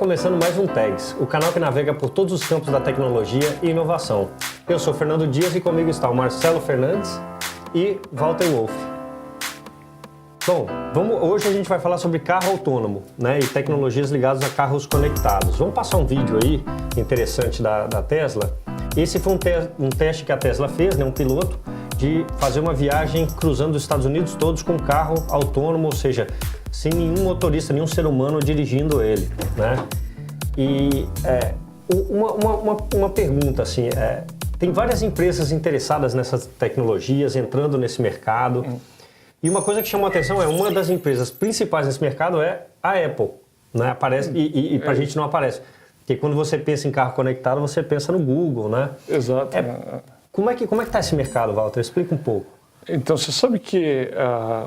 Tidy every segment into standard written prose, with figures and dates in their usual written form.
começando mais um Tags, o canal que navega por todos os campos da tecnologia e inovação. Eu sou Fernando Dias e comigo está o Marcelo Fernandes e Walter Wolff. Bom, hoje a gente vai falar sobre carro autônomo, né, e tecnologias ligadas a carros conectados. Vamos passar um vídeo aí interessante da Tesla. Esse foi um teste que a Tesla fez, né, um piloto, de fazer uma viagem cruzando os Estados Unidos todos com um carro autônomo, ou seja, sem nenhum motorista, nenhum ser humano dirigindo ele, né? E uma pergunta assim, tem várias empresas interessadas nessas tecnologias, entrando nesse mercado. E uma coisa que chamou a atenção uma das empresas principais nesse mercado é a Apple, né? Aparece, e pra gente não aparece. Porque quando você pensa em carro conectado, você pensa no Google, né? Exato. Como é que tá esse mercado, Walter? Explica um pouco. Então, você sabe que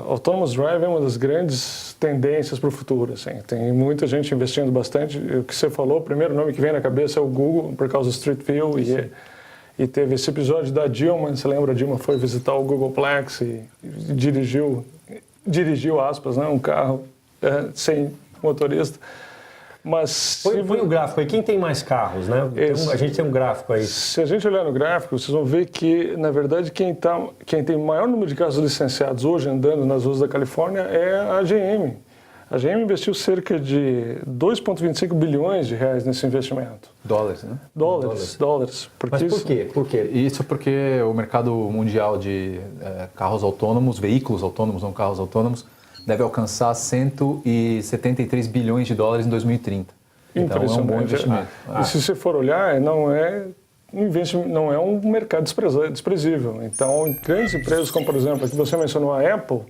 Autonomous Drive é uma das grandes tendências para o futuro. Assim. Tem muita gente investindo bastante. O que você falou, o primeiro nome que vem na cabeça é o Google, por causa do Street View. E teve esse episódio da Dilma, você lembra? A Dilma foi visitar o Googleplex e dirigiu aspas, né, um carro sem motorista. Mas põe o gráfico aí, quem tem mais carros, né? A gente tem um gráfico aí. Se a gente olhar no gráfico, vocês vão ver que, na verdade, quem tem o maior número de carros licenciados hoje andando nas ruas da Califórnia é a GM. A GM investiu cerca de 2,25 bilhões de reais nesse investimento. Dólares, né? Dólares. Mas por quê? Isso porque o mercado mundial de carros autônomos, veículos autônomos, não carros autônomos, deve alcançar 173 bilhões de dólares em 2030. Então é um bom investimento. E se você for olhar, não é um mercado desprezível. Então, grandes empresas como, por exemplo, aqui você mencionou a Apple,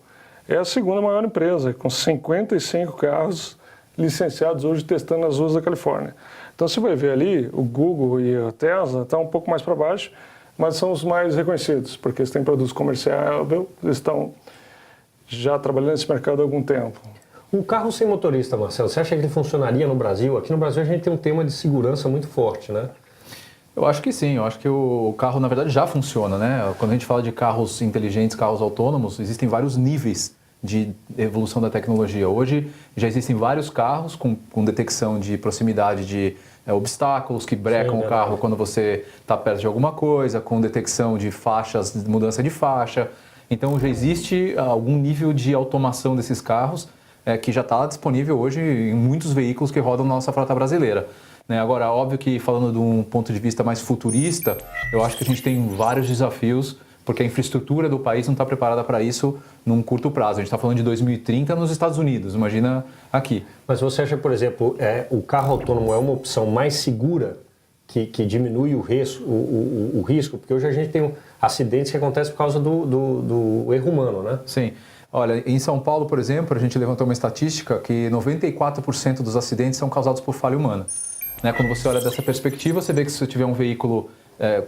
é a segunda maior empresa, com 55 carros licenciados hoje testando nas ruas da Califórnia. Então você vai ver ali, o Google e a Tesla estão um pouco mais para baixo, mas são os mais reconhecidos, porque eles têm produtos comerciais, eles estão já trabalhando nesse mercado há algum tempo. Um carro sem motorista, Marcelo, você acha que ele funcionaria no Brasil? Aqui no Brasil a gente tem um tema de segurança muito forte, né? Eu acho que sim, eu acho que o carro, na verdade, já funciona, né? Quando a gente fala de carros inteligentes, carros autônomos, existem vários níveis de evolução da tecnologia. Hoje já existem vários carros com detecção de proximidade de obstáculos que brecam o carro quando você está perto de alguma coisa, com detecção de faixas, mudança de faixa. Então já existe algum nível de automação desses carros que já está disponível hoje em muitos veículos que rodam na nossa frota brasileira. Agora, óbvio que falando de um ponto de vista mais futurista, eu acho que a gente tem vários desafios, porque a infraestrutura do país não está preparada para isso num curto prazo. A gente está falando de 2030 nos Estados Unidos, imagina aqui. Mas você acha, por exemplo, o carro autônomo é uma opção mais segura que diminui o risco? Porque hoje a gente tem acidentes que acontecem por causa do erro humano, né? Sim. Olha, em São Paulo, por exemplo, a gente levantou uma estatística que 94% dos acidentes são causados por falha humana. Quando você olha dessa perspectiva, você vê que se você tiver um veículo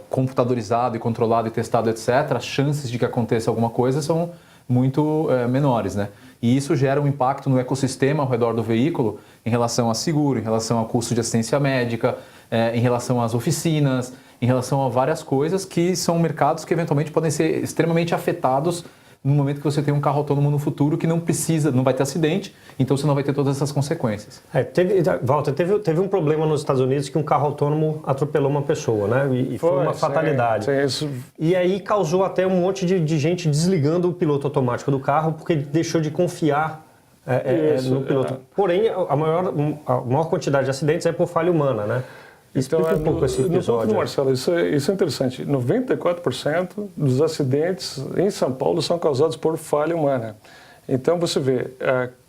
computadorizado e controlado e testado, etc., as chances de que aconteça alguma coisa são muito menores, né? E isso gera um impacto no ecossistema ao redor do veículo em relação a seguro, em relação a custo de assistência médica, em relação às oficinas, em relação a várias coisas que são mercados que eventualmente podem ser extremamente afetados no momento que você tem um carro autônomo no futuro que não vai ter acidente, então você não vai ter todas essas consequências. Walter, teve um problema nos Estados Unidos que um carro autônomo atropelou uma pessoa, né? E foi uma fatalidade. Isso. E aí causou até um monte de gente desligando o piloto automático do carro porque deixou de confiar no piloto. Porém, a maior quantidade de acidentes é por falha humana, né? Explica um pouco esse episódio. Marcelo, isso é interessante. 94% dos acidentes em São Paulo são causados por falha humana. Então, você vê,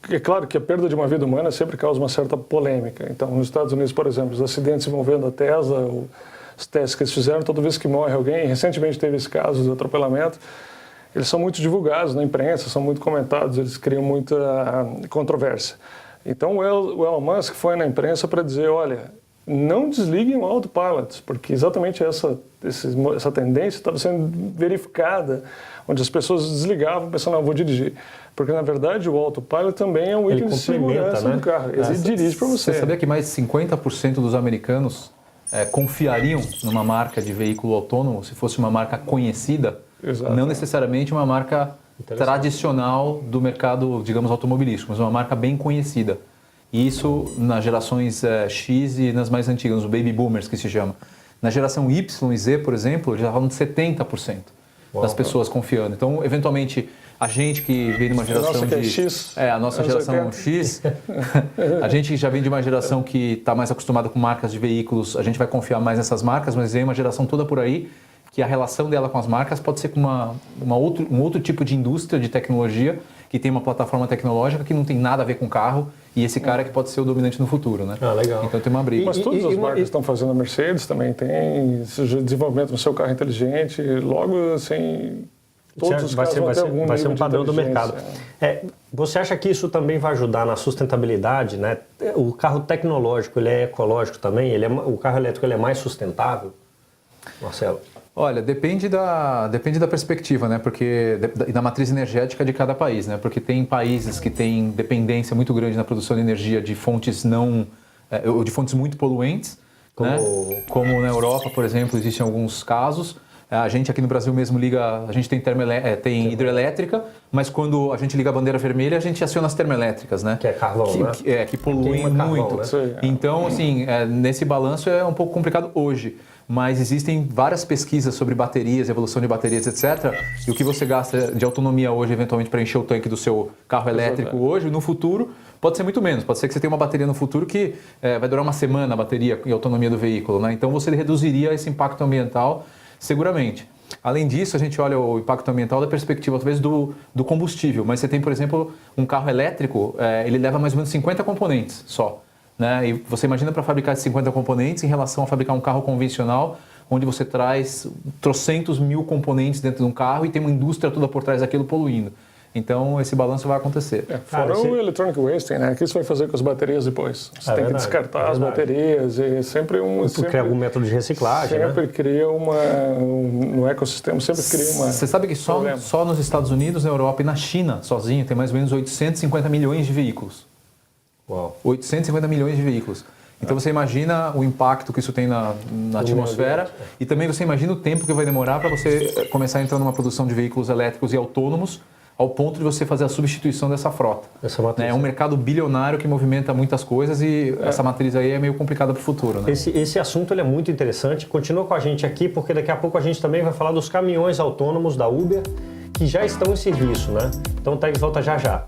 é claro que a perda de uma vida humana sempre causa uma certa polêmica. Então, nos Estados Unidos, por exemplo, os acidentes envolvendo a Tesla, os testes que eles fizeram, toda vez que morre alguém, recentemente teve esse caso de atropelamento, eles são muito divulgados na imprensa, são muito comentados, eles criam muita controvérsia. Então, o Elon Musk foi na imprensa para dizer, olha, não desliguem o autopilot, porque exatamente essa tendência estava sendo verificada, onde as pessoas desligavam pensando, não, vou dirigir. Porque, na verdade, o autopilot também é um item de segurança, né, do carro. Ele dirige para você. Você sabia que mais de 50% dos americanos confiariam numa marca de veículo autônomo se fosse uma marca conhecida, não necessariamente uma marca tradicional do mercado, digamos, automobilístico, mas uma marca bem conhecida. E isso nas gerações X e nas mais antigas, os baby boomers que se chama. Na geração Y e Z, por exemplo, já falam de 70% das pessoas confiando. Então, eventualmente, a gente que vem de uma geração de X, a nossa geração X, a gente já vem de uma geração que está mais acostumada com marcas de veículos, a gente vai confiar mais nessas marcas, mas vem uma geração toda por aí que a relação dela com as marcas pode ser com um outro tipo de indústria, de tecnologia, que tem uma plataforma tecnológica que não tem nada a ver com carro, e esse cara que pode ser o dominante no futuro, né? Ah, legal. Então tem uma briga. Mas todas as marcas estão fazendo, a Mercedes também tem desenvolvimento no seu carro inteligente, logo assim, todos os carros vão ter algum vai ser um nível de padrão do inteligência. mercado. Você acha que isso também vai ajudar na sustentabilidade, né? O carro tecnológico, ele é ecológico também? O carro elétrico, ele é mais sustentável? Marcelo? Olha, depende da perspectiva, né? E da matriz energética de cada país, né? Porque tem países que têm dependência muito grande na produção de energia de fontes ou de fontes muito poluentes, né? Como na Europa, por exemplo, existem alguns casos. A gente aqui no Brasil mesmo a gente tem hidrelétrica, mas quando a gente liga a bandeira vermelha, a gente aciona as termoelétricas, né? Que é carvão, né? Que poluem muito. Carvão, né? Então, assim, nesse balanço é um pouco complicado hoje. Mas existem várias pesquisas sobre baterias, evolução de baterias, etc. E o que você gasta de autonomia hoje, eventualmente, para encher o tanque do seu carro elétrico hoje, no futuro, pode ser muito menos. Pode ser que você tenha uma bateria no futuro que vai durar uma semana a bateria e a autonomia do veículo, né? Então você reduziria esse impacto ambiental seguramente. Além disso, a gente olha o impacto ambiental da perspectiva, talvez, do combustível. Mas você tem, por exemplo, um carro elétrico, ele leva mais ou menos 50 componentes só. Né? E você imagina para fabricar esses 50 componentes em relação a fabricar um carro convencional, onde você traz trocentos mil componentes dentro de um carro e tem uma indústria toda por trás daquilo poluindo. Então, esse balanço vai acontecer. Fora o electronic wasting, né? O que você vai fazer com as baterias depois? Você tem que descartar as baterias e sempre cria algum método de reciclagem, sempre cria no ecossistema, sempre cria uma... Você sabe que só nos Estados Unidos, na Europa e na China, sozinho, tem mais ou menos 850 milhões de veículos. Uau. 850 milhões de veículos. Então você imagina o impacto que isso tem na atmosfera e também você imagina o tempo que vai demorar para você começar a entrar numa produção de veículos elétricos e autônomos ao ponto de você fazer a substituição dessa frota. É um mercado bilionário que movimenta muitas coisas e essa matriz aí é meio complicada para o futuro. Né? Esse assunto ele é muito interessante. Continua com a gente aqui porque daqui a pouco a gente também vai falar dos caminhões autônomos da Uber que já estão em serviço, né? Então o Tag volta já já.